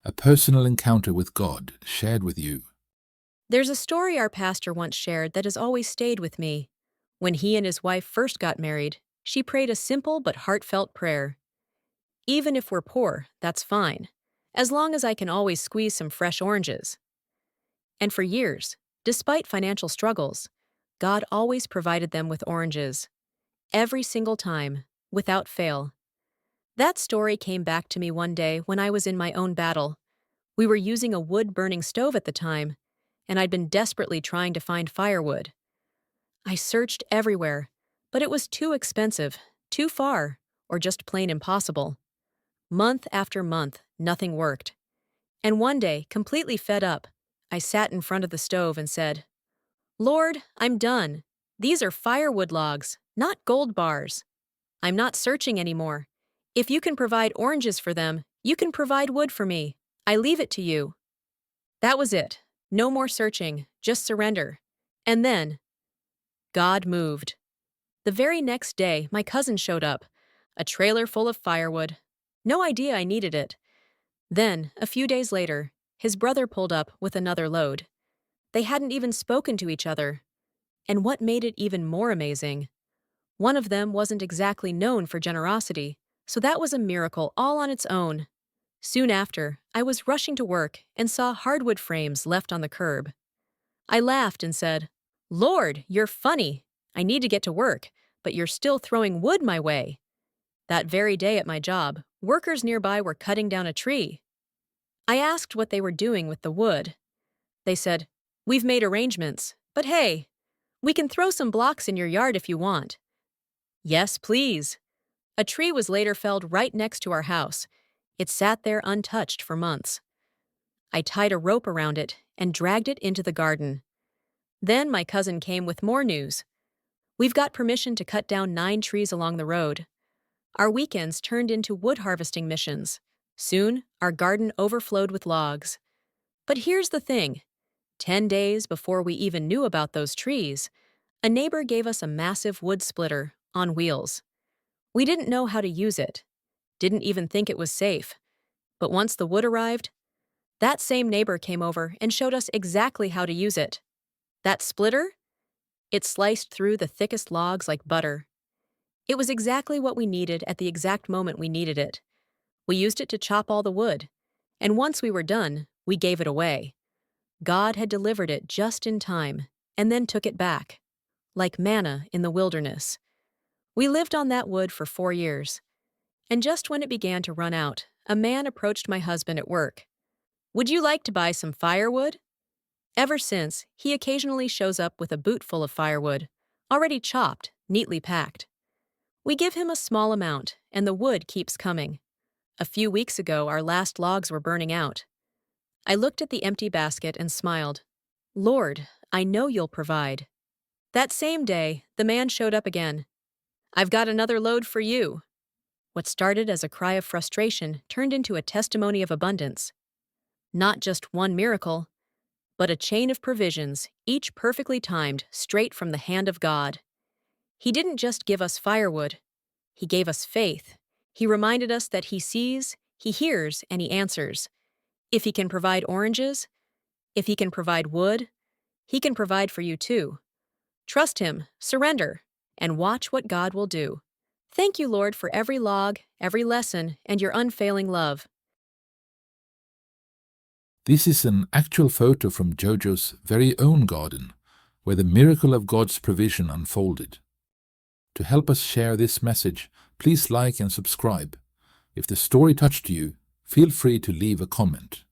A personal encounter with God shared with you. There's a story our pastor once shared that has always stayed with me. When he and his wife first got married, she prayed a simple but heartfelt prayer. Even if we're poor, that's fine, as long as I can always squeeze some fresh oranges. And for years, despite financial struggles, God always provided them with oranges. Every single time, without fail. That story came back to me one day when I was in my own battle. We were using a wood-burning stove at the time, and I'd been desperately trying to find firewood. I searched everywhere, but it was too expensive, too far, or just plain impossible. Month after month, nothing worked. And one day, completely fed up, I sat in front of the stove and said, "Lord, I'm done. These are firewood logs, not gold bars. I'm not searching anymore. If you can provide oranges for them, you can provide wood for me. I leave it to you." That was it. No more searching, just surrender. And then, God moved. The very next day, my cousin showed up, a trailer full of firewood. No idea I needed it. Then, a few days later, his brother pulled up with another load. They hadn't even spoken to each other. And what made it even more amazing, one of them wasn't exactly known for generosity, so that was a miracle all on its own. Soon after, I was rushing to work and saw hardwood frames left on the curb. I laughed and said, "Lord, you're funny. I need to get to work, but you're still throwing wood my way." That very day at my job, workers nearby were cutting down a tree. I asked what they were doing with the wood. They said, "We've made arrangements, but hey, we can throw some blocks in your yard if you want." Yes, please. A tree was later felled right next to our house. It sat there untouched for months. I tied a rope around it and dragged it into the garden. Then my cousin came with more news. "We've got permission to cut down 9 trees along the road." Our weekends turned into wood harvesting missions. Soon, our garden overflowed with logs. But here's the thing. 10 days before we even knew about those trees, a neighbor gave us a massive wood splitter on wheels. We didn't know how to use it, didn't even think it was safe. But once the wood arrived, that same neighbor came over and showed us exactly how to use it. That splitter? It sliced through the thickest logs like butter. It was exactly what we needed at the exact moment we needed it. We used it to chop all the wood, and once we were done, we gave it away. God had delivered it just in time, and then took it back, like manna in the wilderness. We lived on that wood for 4 years, and just when it began to run out, a man approached my husband at work. "Would you like to buy some firewood?" Ever since, he occasionally shows up with a boot full of firewood, already chopped, neatly packed. We give him a small amount, and the wood keeps coming. A few weeks ago, our last logs were burning out. I looked at the empty basket and smiled. "Lord, I know you'll provide." That same day, the man showed up again. "I've got another load for you." What started as a cry of frustration turned into a testimony of abundance. Not just one miracle, but a chain of provisions, each perfectly timed, straight from the hand of God. He didn't just give us firewood. He gave us faith. He reminded us that He sees, He hears, and He answers. If He can provide oranges, if He can provide wood, He can provide for you too. Trust Him, surrender, and watch what God will do. Thank you, Lord, for every log, every lesson, and your unfailing love. This is an actual photo from Jojo's very own garden, where the miracle of God's provision unfolded. To help us share this message, please like and subscribe. If the story touched you, feel free to leave a comment.